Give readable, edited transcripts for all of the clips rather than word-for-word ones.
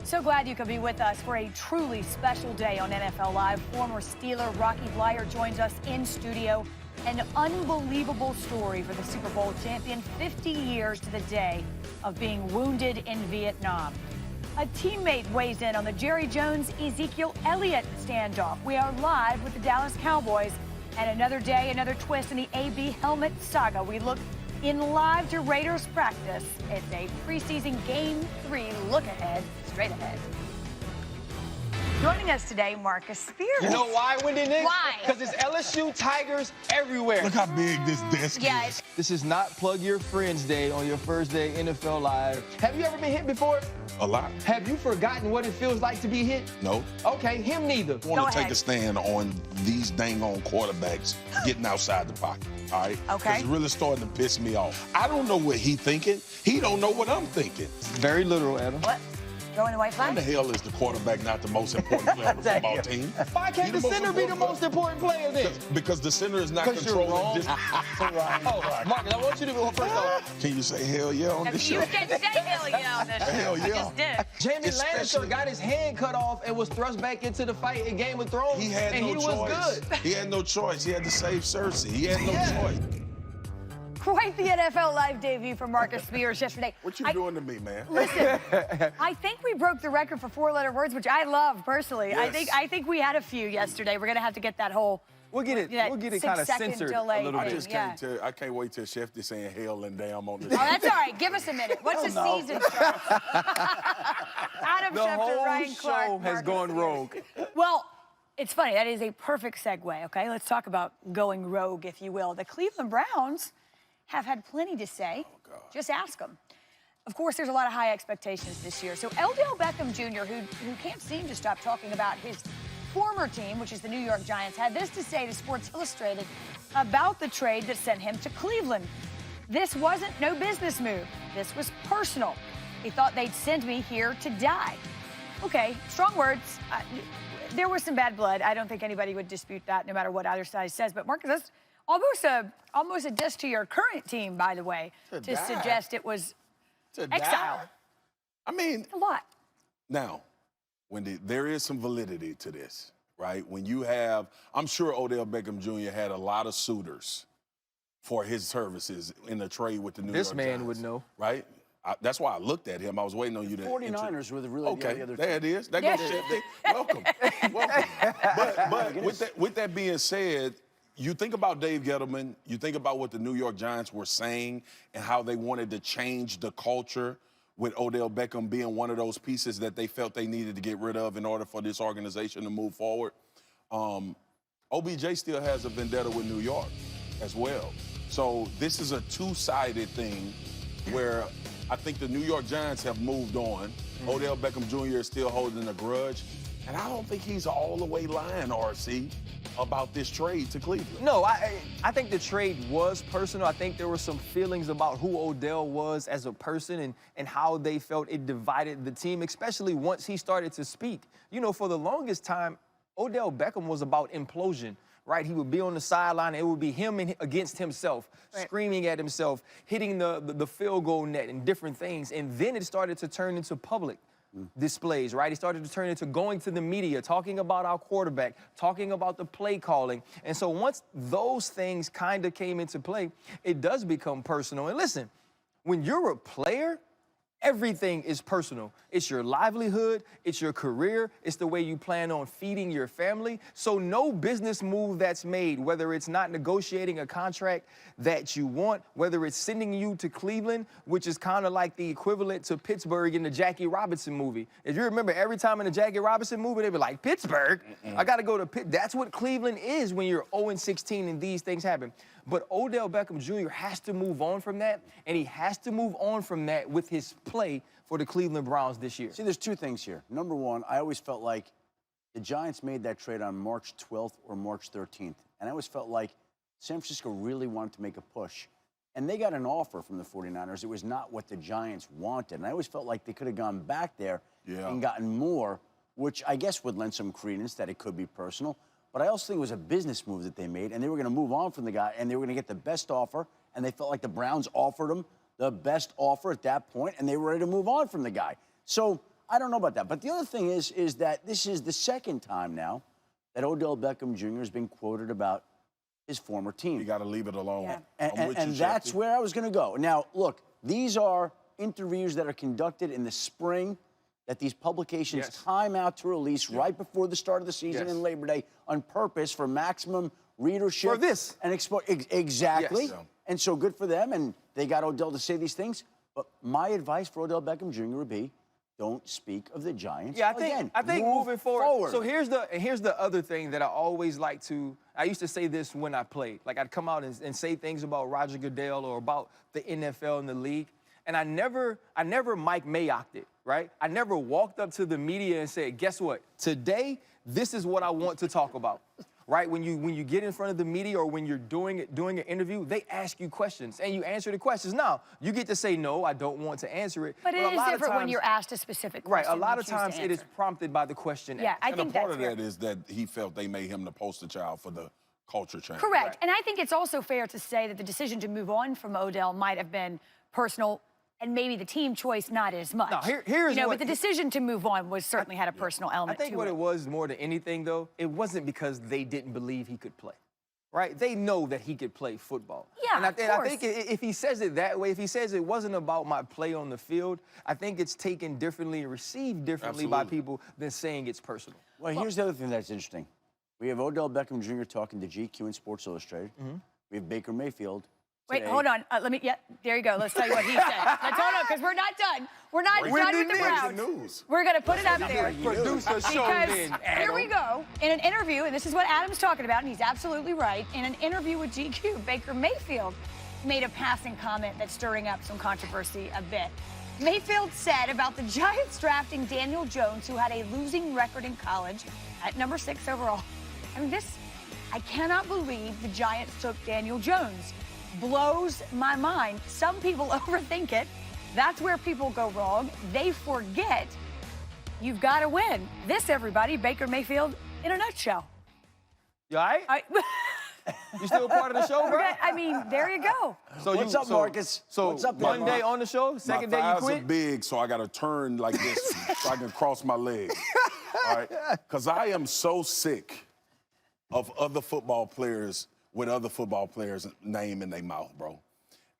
So glad you could be with us for a truly special day on NFL Live. Former Steeler Rocky Bleier joins us in studio. An unbelievable story for the Super Bowl champion, 50 years to the day of being wounded in Vietnam. A teammate weighs in on the Jerry Jones-Ezekiel Elliott standoff. We are live with the Dallas Cowboys. And another day, another twist in the AB helmet saga. We look in live to Raiders practice. It's a preseason Game 3 look ahead, straight ahead. Joining us today, Marcus Spears. You know why, Wendy Nick? Why? Because it's LSU Tigers everywhere. Look how big this desk is. This is not Plug Your Friends Day on your first day NFL Live. Have you ever been hit before? A lot. Have you forgotten what it feels like to be hit? No. Okay, him neither. I want to take a stand on these dang-on quarterbacks getting outside the pocket, all right? Okay. It's really starting to piss me off. I don't know what he's thinking. He don't know what I'm thinking. Very literal, Adam. What? Throwing the white How flag? the hell is the quarterback not the most important player on the football team? Why can't the center be the most important player then? Because the center is not Because you're controlling wrong. Oh, Marcus, I want you to go first off. Can you say hell yeah on this show? You can say hell yeah on this show. Hell I yeah. just did. Jamie Especially- Lannister got his hand cut off and was thrust back into the fight in Game of Thrones. He had and no he choice. was good. He had no choice. He had to save Cersei. He had no choice. Quite the NFL Live debut for Marcus Spears yesterday. What you doing to me, man? Listen, I think we broke the record for four-letter words, which I love personally. Yes. I think we had a few yesterday. We're gonna have to get that whole. We'll get it. that We'll get it kind of 6-second censored delay a little thing. I bit. just Yeah. can't tell. I can't wait till Shefty saying hell and damn on this. Oh, that's all right. Give us a minute. What's the season start? Adam The Schefter, whole Ryan Clark, show has Marcus gone Spears. rogue. Well, it's funny. That is a perfect segue. Okay, let's talk about going rogue, if you will. The Cleveland Browns have had plenty to say. God. Just ask them. Of course, there's a lot of high expectations this year. So Odell Beckham Jr., who can't seem to stop talking about his former team, which is the New York Giants, had this to say to Sports Illustrated about the trade that sent him to Cleveland. This wasn't no business move. This was personal. He thought they'd send me here to die. Okay, strong words. There was some bad blood. I don't think anybody would dispute that, no matter what either side says. But Marcus, that's almost a diss to your current team, by the way, to suggest it was exile. I mean, A lot. now, Wendy, there is some validity to this, right? When you have, I'm sure Odell Beckham Jr. had a lot of suitors for his services in the trade with the New York This man Giants, would know. Right? That's why I looked at him. I was waiting on you to. 49ers were the really Okay, the other there team. it is. That goes Shefty. Welcome. Welcome. But with that being said, you think about Dave Gettleman, you think about what the New York Giants were saying and how they wanted to change the culture with Odell Beckham being one of those pieces that they felt they needed to get rid of in order for this organization to move forward. OBJ still has a vendetta with New York as well. So this is a two-sided thing where I think the New York Giants have moved on. Odell Beckham Jr. is still holding a grudge. And I don't think he's all the way lying, RC, about this trade to Cleveland. No, I think the trade was personal. I think there were some feelings about who Odell was as a person and how they felt it divided the team, especially once he started to speak. You know, for the longest time, Odell Beckham was about implosion. Right, he would be on the sideline. It would be him against himself, screaming at himself, hitting the field goal net and different things. And then it started to turn into public displays, right? It started to turn into going to the media, talking about our quarterback, talking about the play calling. And so once those things kind of came into play, it does become personal. And listen, when you're a player, everything is personal. It's your livelihood, it's your career, it's the way you plan on feeding your family. So no business move that's made, whether it's not negotiating a contract that you want, whether it's sending you to Cleveland, which is kind of like the equivalent to Pittsburgh in the Jackie Robinson movie. If you remember, every time in the Jackie Robinson movie, they'd be like, Pittsburgh? I got to go to Pitt. That's what Cleveland is when you're 0-16 and these things happen. But Odell Beckham Jr. has to move on from that, and he has to move on from that with his play for the Cleveland Browns this year. See, there's two things here. Number one, I always felt like the Giants made that trade on March 12th or March 13th. And I always felt like San Francisco really wanted to make a push. And they got an offer from the 49ers. It was not what the Giants wanted. And I always felt like they could have gone back there and gotten more, which I guess would lend some credence that it could be personal. But I also think it was a business move that they made, and they were going to move on from the guy, and they were going to get the best offer, and they felt like the Browns offered him the best offer at that point, and they were ready to move on from the guy. So I don't know about that. But the other thing is that this is the second time now that Odell Beckham Jr. has been quoted about his former team. You got to leave it alone. Yeah. And that's where I was going to go. Now, look, these are interviews that are conducted in the spring that these publications time out to release right before the start of the season in Labor Day on purpose for maximum readership. For this. And exactly. Yes. And so good for them, and they got Odell to say these things. But my advice for Odell Beckham Jr. would be, don't speak of the Giants. Yeah, again. I think Move moving forward. So here's the other thing that I always like to. I used to say this when I played. Like I'd come out and say things about Roger Goodell or about the NFL and the league, and I never Mike Mayocked it, right? I never walked up to the media and said, guess what? Today, this is what I want to talk about. Right? When you get in front of the media or when you're doing an interview, they ask you questions and you answer the questions. Now, you get to say, no, I don't want to answer it. But it is different when you're asked a specific question. Right, a lot you of choose to times it is answer. prompted by the question. Yeah, I And think a part that's of fair. that is that he felt they made him the poster child for the culture change. Correct. Right. And I think it's also fair to say that the decision to move on from Odell might have been personal and maybe the team choice not as much. No, here's but what- the decision to move on was certainly had a personal I element think to what it. it was more than anything, though, it wasn't because they didn't believe he could play. Right? They know that he could play football. Yeah, and of I course. think if he says it that way, if he says it wasn't about my play on the field, I think it's taken differently and received differently by Absolutely. people than saying it's personal. Well, here's the other thing that's interesting. We have Odell Beckham Jr. talking to GQ and Sports Illustrated. We have Baker Mayfield. Wait, today. hold on. There you go. Let's tell you what he said. Let's hold on, because we're not done. We're not done with the Breaking Browns. news. We're going to put it up there. Produce a show Because then, here we go. In an interview, and this is what Adam's talking about, and he's absolutely right. In an interview with GQ, Baker Mayfield made a passing comment that's stirring up some controversy a bit. Mayfield said about the Giants drafting Daniel Jones, who had a losing record in college at number 6 overall. I mean, I cannot believe the Giants took Daniel Jones. Blows my mind. Some people overthink it. That's where people go wrong. They forget you've got to win. This, everybody, Baker Mayfield in a nutshell. You all right? You still part of the show, bro? I mean, there you go. So What's up, Marcus? So What's up, one Mark? day on the show, second My day you thighs quit? are big, so I got to turn like this so I can cross my legs. All right? Because I am so sick of other football players with other football players' name in their mouth, bro.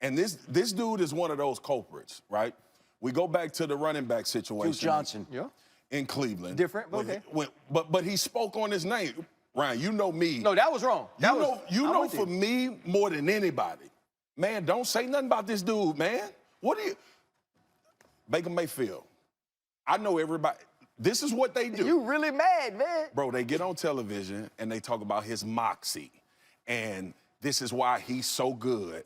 And this dude is one of those culprits, right? We go back to the running back situation. Duke Johnson. Yeah. In Cleveland. Different, but okay. But he spoke on his name. Ryan, you know me. No, that was wrong. You I'm know with for me more than anybody. Man, don't say nothing about this dude, man. What do you... Baker Mayfield. I know everybody. This is what they do. You really mad, man. Bro, they get on television and they talk about his moxie. And this is why he's so good.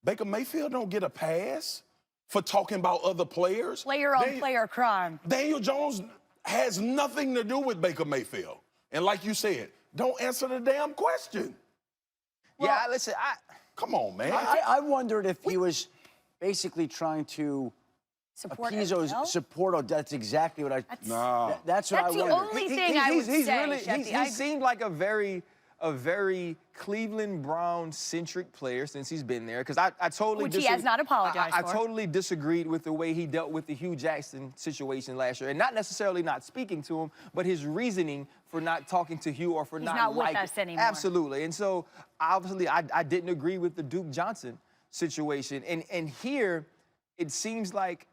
Baker Mayfield don't get a pass for talking about other players. Player-on-player crime. Daniel Jones has nothing to do with Baker Mayfield. And like you said, don't answer the damn question. Yeah, listen, Come on, man. I wondered if he was basically trying to Support appease Odell? support. That's exactly what I. Nah. That's what That's I the wondered. only thing I would say, really, Shefty. he seemed like a very Cleveland Brown-centric player since he's been there. Because I totally Which he has not apologized I for. totally disagreed with the way he dealt with the Hugh Jackson situation last year. And not necessarily not speaking to him, but his reasoning for not talking to Hugh or for He's not not with liking. us anymore. Absolutely. And so, obviously, I didn't agree with the Duke Johnson situation. And here, it seems like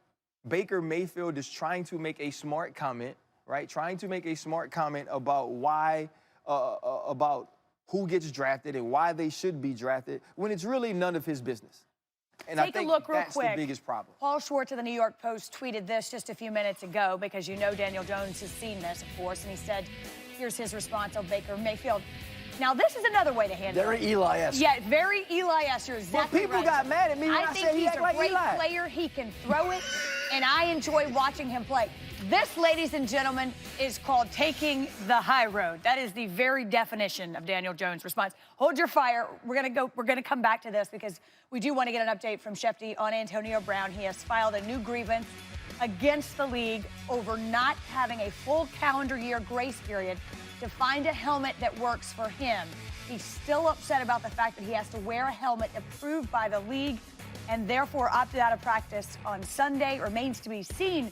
Baker Mayfield is trying to make a smart comment, right? Trying to make a smart comment about why, about who gets drafted and why they should be drafted, when it's really none of his business. And I Take think a look real that's quick. the biggest problem. Paul Schwartz of the New York Post tweeted this just a few minutes ago because you know Daniel Jones has seen this, of course, and he said, here's his response on Baker Mayfield. Now, this is another way to handle Very it. Eli-esque. Yeah, very Eli-esque. You're exactly people right. got mad at me when I think said he he's act a like great Eli. player. He can throw it, and I enjoy watching him play. This, ladies and gentlemen, is called taking the high road. That is the very definition of Daniel Jones' response. Hold your fire. We're gonna come back to this because we do want to get an update from Shefty on Antonio Brown. He has filed a new grievance against the league over not having a full calendar year grace period to find a helmet that works for him. He's still upset about the fact that he has to wear a helmet approved by the league and therefore opted out of practice on Sunday. Remains to be seen